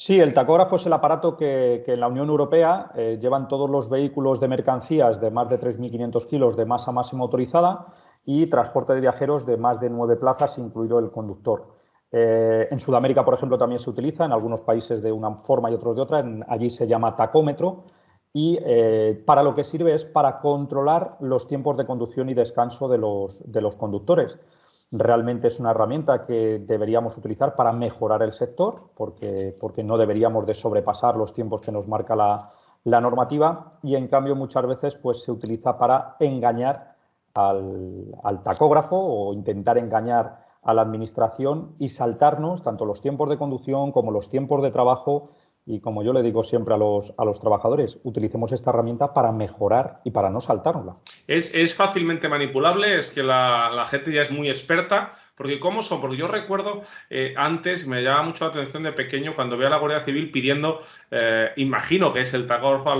Sí, el tacógrafo es el aparato que en la Unión Europea llevan todos los vehículos de mercancías de más de 3.500 kilos de masa máxima autorizada y transporte de viajeros de más de 9 plazas, incluido el conductor. En Sudamérica, por ejemplo, también se utiliza, en algunos países de una forma y otros de otra. Allí se llama tacómetro y para lo que sirve es para controlar los tiempos de conducción y descanso de los conductores. Realmente es una herramienta que deberíamos utilizar para mejorar el sector, porque no deberíamos de sobrepasar los tiempos que nos marca la normativa, y en cambio muchas veces pues, se utiliza para engañar al tacógrafo o intentar engañar a la administración y saltarnos tanto los tiempos de conducción como los tiempos de trabajo. Y como yo le digo siempre a los trabajadores, utilicemos esta herramienta para mejorar y para no saltárnosla. Es fácilmente manipulable, es que la gente ya es muy experta. Porque ¿cómo son? Porque yo recuerdo antes, me llamaba mucho la atención de pequeño cuando veía a la Guardia Civil pidiendo, imagino que es el tacógrafo a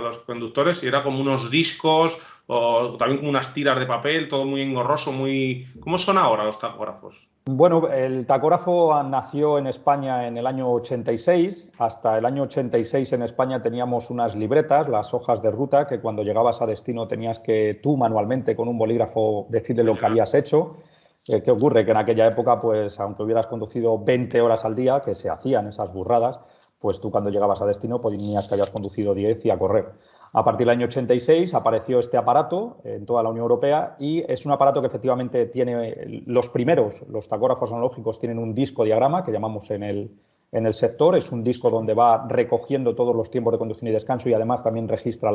los conductores, y era como unos discos o también como unas tiras de papel, todo muy engorroso, muy... ¿Cómo son ahora los tacógrafos? Bueno, el tacógrafo nació en España en el año 86. Hasta el año 86 en España teníamos unas libretas, las hojas de ruta, que cuando llegabas a destino tenías que tú manualmente con un bolígrafo decirle lo que habías hecho. ¿Qué ocurre? Que en aquella época, pues aunque hubieras conducido 20 horas al día, que se hacían esas burradas, pues tú cuando llegabas a destino ponías que habías conducido 10 y a correr. A partir del año 86 apareció este aparato en toda la Unión Europea y es un aparato que efectivamente tiene los primeros, los tacógrafos analógicos tienen un disco diagrama que llamamos en el sector, es un disco donde va recogiendo todos los tiempos de conducción y descanso y además también registra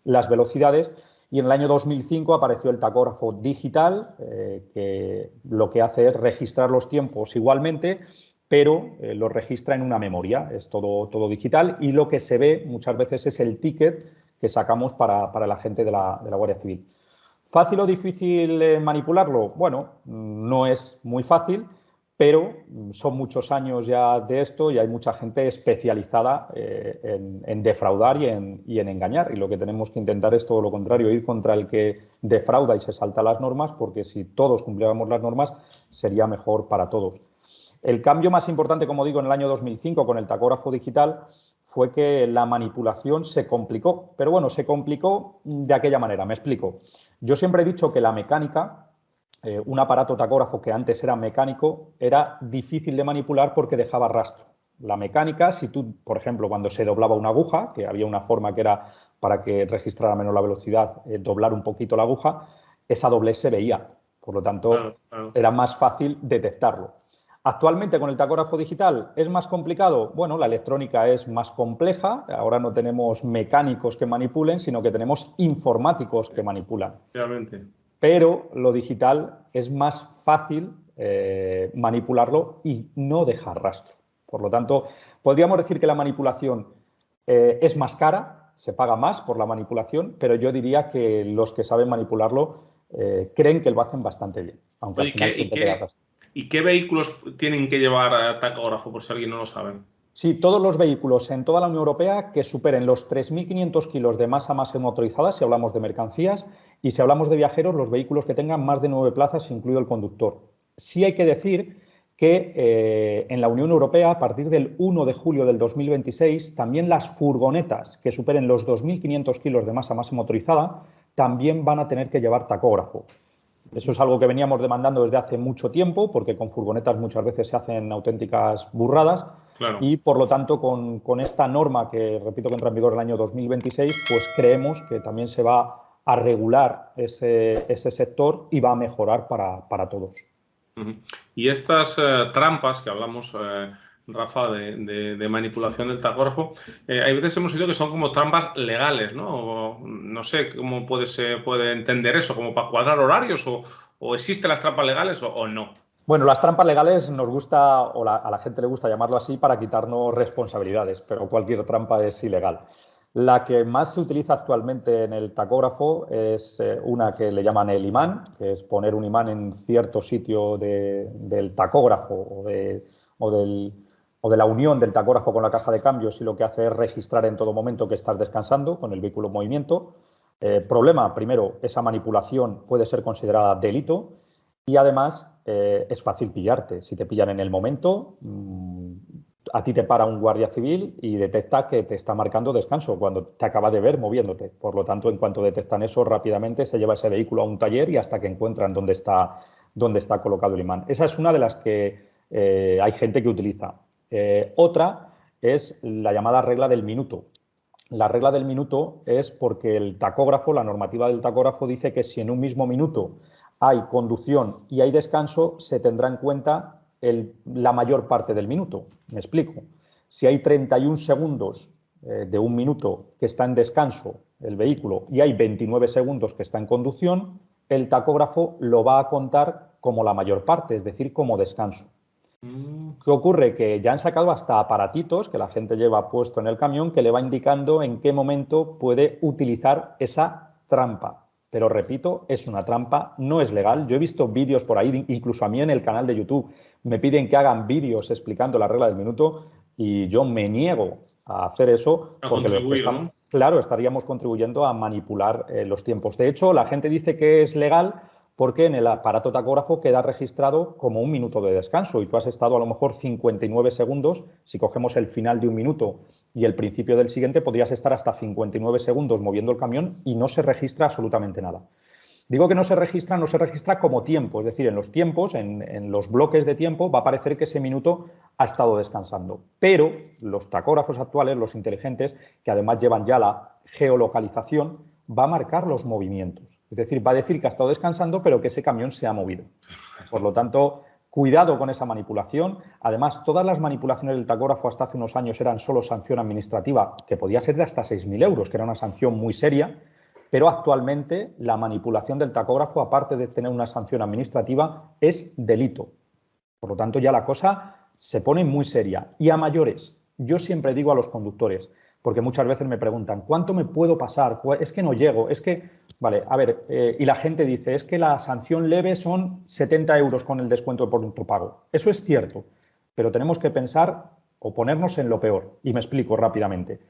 las velocidades. Y en el año 2005 apareció el tacógrafo digital, que lo que hace es registrar los tiempos igualmente, pero lo registra en una memoria, es todo digital, y lo que se ve muchas veces es el ticket que sacamos para la gente de la Guardia Civil. ¿Fácil o difícil manipularlo? Bueno, no es muy fácil, pero son muchos años ya de esto y hay mucha gente especializada en defraudar y en engañar. Y lo que tenemos que intentar es todo lo contrario, ir contra el que defrauda y se salta las normas, porque si todos cumpliéramos las normas sería mejor para todos. El cambio más importante, como digo, en el año 2005 con el tacógrafo digital fue que la manipulación se complicó. Pero bueno, se complicó de aquella manera, me explico. Yo siempre he dicho que la mecánica, un aparato tacógrafo que antes era mecánico, era difícil de manipular porque dejaba rastro. La mecánica, si tú, por ejemplo, cuando se doblaba una aguja, que había una forma que era para que registrara menos la velocidad, doblar un poquito la aguja, esa doblez se veía. Por lo tanto, Claro, claro. era más fácil detectarlo. Actualmente con el tacógrafo digital es más complicado. Bueno, la electrónica es más compleja. Ahora no tenemos mecánicos que manipulen, sino que tenemos informáticos que manipulan. Realmente. Pero lo digital es más fácil manipularlo y no dejar rastro. Por lo tanto, podríamos decir que la manipulación es más cara, se paga más por la manipulación, pero yo diría que los que saben manipularlo creen que lo hacen bastante bien, aunque al Oye, final siempre queda rastro. ¿y qué vehículos tienen que llevar tacógrafo, por si alguien no lo sabe? Sí, todos los vehículos en toda la Unión Europea que superen los 3.500 kilos de masa máxima motorizada, si hablamos de mercancías, y si hablamos de viajeros, los vehículos que tengan más de 9 plazas, incluido el conductor. Sí hay que decir que en la Unión Europea, a partir del 1 de julio del 2026, también las furgonetas que superen los 2.500 kilos de masa máxima motorizada también van a tener que llevar tacógrafo. Eso es algo que veníamos demandando desde hace mucho tiempo, porque con furgonetas muchas veces se hacen auténticas burradas Claro. y, por lo tanto, con esta norma que, repito, que entra en vigor el año 2026, pues creemos que también se va a regular ese sector y va a mejorar para todos. Ujú. Y estas trampas que hablamos, Rafa, de manipulación del tacógrafo, hay veces hemos oído que son como trampas legales, ¿no? No sé cómo se puede entender eso, como para cuadrar horarios, o existen las trampas legales o no. Bueno, las trampas legales nos gusta, a la gente le gusta llamarlo así para quitarnos responsabilidades, pero cualquier trampa es ilegal. La que más se utiliza actualmente en el tacógrafo es una que le llaman el imán, que es poner un imán en cierto sitio del tacógrafo o del- o de la unión del tacógrafo con la caja de cambios, y lo que hace es registrar en todo momento que estás descansando con el vehículo en movimiento. Problema, primero, esa manipulación puede ser considerada delito. Y además es fácil pillarte. Si te pillan en el momento, a ti te para un guardia civil y detecta que te está marcando descanso cuando te acaba de ver moviéndote. Por lo tanto, en cuanto detectan eso, rápidamente se lleva ese vehículo a un taller y hasta que encuentran dónde está colocado el imán. Esa es una de las que hay gente que utiliza. Otra es la llamada regla del minuto. La regla del minuto es porque el tacógrafo, la normativa del tacógrafo dice que si en un mismo minuto hay conducción y hay descanso, se tendrá en cuenta la mayor parte del minuto. Me explico. Si hay 31 segundos de un minuto que está en descanso el vehículo y hay 29 segundos que está en conducción, el tacógrafo lo va a contar como la mayor parte, es decir, como descanso. ¿Qué ocurre? Que ya han sacado hasta aparatitos que la gente lleva puesto en el camión que le va indicando en qué momento puede utilizar esa trampa. Pero repito, es una trampa, no es legal. Yo he visto vídeos por ahí, incluso a mí en el canal de YouTube me piden que hagan vídeos explicando la regla del minuto y yo me niego a hacer eso porque ¿no? Claro, estaríamos contribuyendo a manipular los tiempos. De hecho, la gente dice que es legal porque en el aparato tacógrafo queda registrado como un minuto de descanso y tú has estado a lo mejor 59 segundos. Si cogemos el final de un minuto y el principio del siguiente, podrías estar hasta 59 segundos moviendo el camión y no se registra absolutamente nada. Digo que no se registra como tiempo, es decir, en los tiempos, en los bloques de tiempo, va a parecer que ese minuto ha estado descansando. Pero los tacógrafos actuales, los inteligentes, que además llevan ya la geolocalización, va a marcar los movimientos. Es decir, va a decir que ha estado descansando, pero que ese camión se ha movido. Por lo tanto, cuidado con esa manipulación. Además, todas las manipulaciones del tacógrafo hasta hace unos años eran solo sanción administrativa, que podía ser de hasta 6.000 euros, que era una sanción muy seria. Pero actualmente la manipulación del tacógrafo, aparte de tener una sanción administrativa, es delito. Por lo tanto, ya la cosa se pone muy seria. Y a mayores, yo siempre digo a los conductores, porque muchas veces me preguntan, ¿cuánto me puedo pasar? Es que no llego, es que, vale, a ver, y la gente dice, es que la sanción leve son 70 euros con el descuento por tu pago. Eso es cierto, pero tenemos que pensar o ponernos en lo peor. Y me explico rápidamente.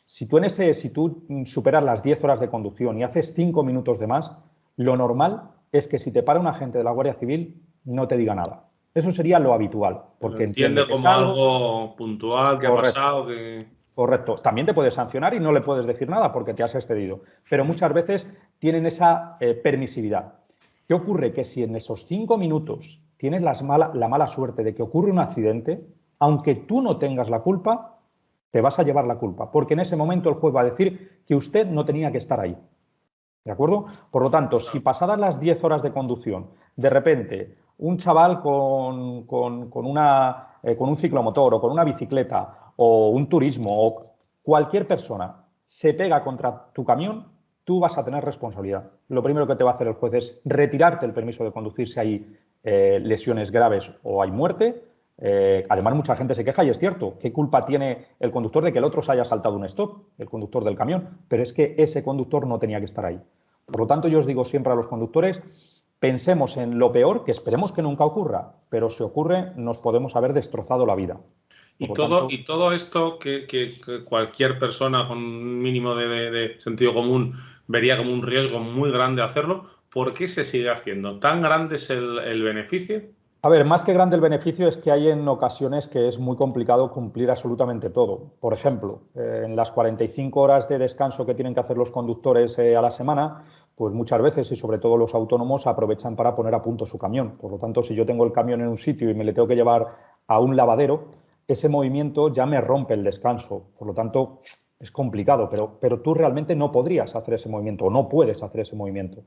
Si tú superas las 10 horas de conducción y haces 5 minutos de más, lo normal es que si te para un agente de la Guardia Civil no te diga nada. Eso sería lo habitual, porque entiende como algo puntual que ha pasado. Correcto. También te puedes sancionar y no le puedes decir nada porque te has excedido. Pero muchas veces tienen esa permisividad. ¿Qué ocurre? Que si en esos 5 minutos tienes la mala suerte de que ocurre un accidente, aunque tú no tengas la culpa, te vas a llevar la culpa. Porque en ese momento el juez va a decir que usted no tenía que estar ahí. ¿De acuerdo? Por lo tanto, si pasadas las 10 horas de conducción, de repente, un chaval con un ciclomotor o con una bicicleta o un turismo o cualquier persona se pega contra tu camión, tú vas a tener responsabilidad. Lo primero que te va a hacer el juez es retirarte el permiso de conducir si hay lesiones graves o hay muerte. Además, mucha gente se queja y es cierto. ¿Qué culpa tiene el conductor de que el otro se haya saltado un stop, el conductor del camión? Pero es que ese conductor no tenía que estar ahí. Por lo tanto, yo os digo siempre a los conductores, pensemos en lo peor, que esperemos que nunca ocurra, pero si ocurre, nos podemos haber destrozado la vida. Y todo esto que cualquier persona con un mínimo de sentido común vería como un riesgo muy grande hacerlo, ¿por qué se sigue haciendo? ¿Tan grande es el beneficio? A ver, más que grande el beneficio es que hay en ocasiones que es muy complicado cumplir absolutamente todo. Por ejemplo, en las 45 horas de descanso que tienen que hacer los conductores a la semana, pues muchas veces, y sobre todo los autónomos, aprovechan para poner a punto su camión. Por lo tanto, si yo tengo el camión en un sitio y me le tengo que llevar a un lavadero, ese movimiento ya me rompe el descanso. Por lo tanto, es complicado, pero tú realmente no podrías hacer ese movimiento o no puedes hacer ese movimiento.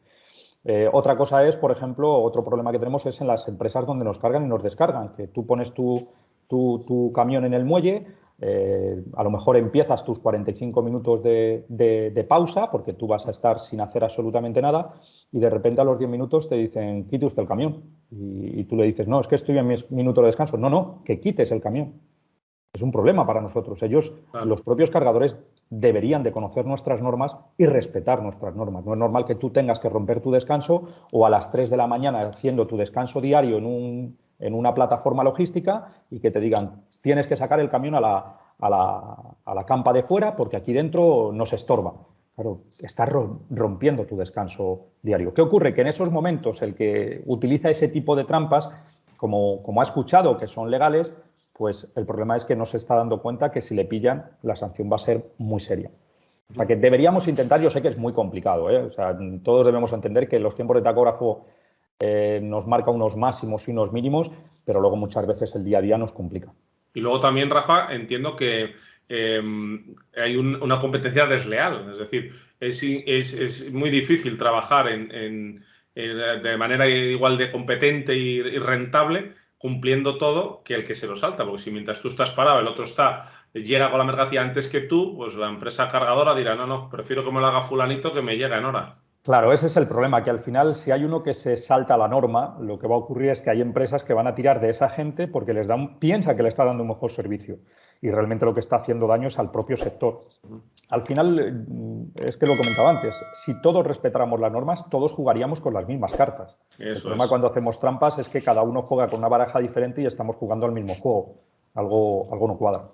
Otra cosa es, por ejemplo, otro problema que tenemos es en las empresas donde nos cargan y nos descargan, que tú pones tu camión en el muelle, a lo mejor empiezas tus 45 minutos de pausa, porque tú vas a estar sin hacer absolutamente nada, y de repente a los 10 minutos te dicen, quite usted el camión. Y tú le dices, no, es que estoy en mi minuto de descanso. No, que quites el camión. Es un problema para nosotros. Ellos, los propios cargadores, deberían de conocer nuestras normas y respetar nuestras normas. No es normal que tú tengas que romper tu descanso o a las 3 de la mañana haciendo tu descanso diario en una plataforma logística y que te digan, tienes que sacar el camión a la campa de fuera porque aquí dentro nos estorba. Claro, estás rompiendo tu descanso diario. ¿Qué ocurre? Que en esos momentos el que utiliza ese tipo de trampas, como ha escuchado que son legales, pues el problema es que no se está dando cuenta que si le pillan, la sanción va a ser muy seria. O sea, que deberíamos intentar, yo sé que es muy complicado, ¿eh? O sea, todos debemos entender que los tiempos de tacógrafo nos marca unos máximos y unos mínimos, pero luego muchas veces el día a día nos complica. Y luego también, Rafa, entiendo que hay una competencia desleal, es decir, es muy difícil trabajar de manera igual de competente y rentable cumpliendo todo que el que se lo salta, porque si mientras tú estás parado, el otro llega con la mercancía antes que tú, pues la empresa cargadora dirá, no, no, prefiero que me lo haga fulanito que me llegue en hora. Claro, ese es el problema, que al final si hay uno que se salta la norma, lo que va a ocurrir es que hay empresas que van a tirar de esa gente porque piensa que le está dando un mejor servicio y realmente lo que está haciendo daño es al propio sector. Al final, es que lo comentaba antes, si todos respetáramos las normas, todos jugaríamos con las mismas cartas. El problema cuando hacemos trampas es que cada uno juega con una baraja diferente y estamos jugando al mismo juego. Algo no cuadra.